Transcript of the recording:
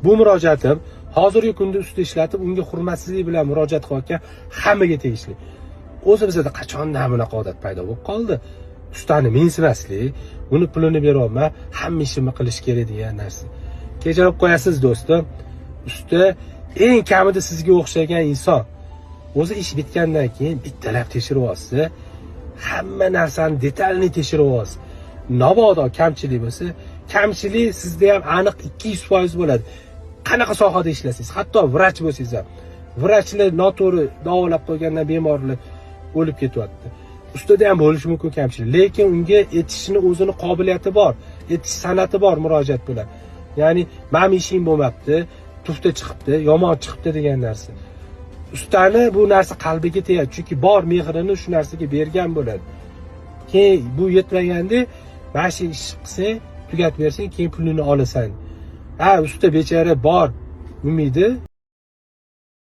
Bu murojaatim hozirgi kunda usta ishlatib, unga hurmatsizlik bilan murojaat qilayotgan hammaga tegishli. O'zi bizda qachondan bunaqa odat paydo bo'lib qoldi? Ustani mensimaslik, uni pulini berolmay, hamma ishimni qilish kerak degan narsa. Kechirib qo'yasiz do'stim. Usta eng kamida sizga o'xshagan inson. O'zi ish bitgandan keyin bittalab tekshirib olsa, hamma narsani detalni tekshirib olsa, mabodo kamchilik bo'lsa, kamchilik sizda ham aniq 200% bo'ladi. Qanaqa sohada ishlasangiz, hatto vrach bo'lsangiz ham, vrachlar noto'g'ri davolab qo'ygandan bemorlar o'lib ketyapti. Ustada ham bo'lishi mumkin kamchilik, lekin unga yetishishni o'zini qobiliyati bor, yetish san'ati bor murojaat bilan. Ya'ni, "Meni ishim bo'lmabdi, tufta chiqibdi, yomon chiqibdi" degan narsa. Ustani bu narsa qalbiga tegadi, chunki bor mehrini shu narsaga bergan bo'ladi. Keyin bu yetmaganda, mana shu ish qilsang, tugatib bersang, keyin pulini olasan. Ha, usta bechara bor umidi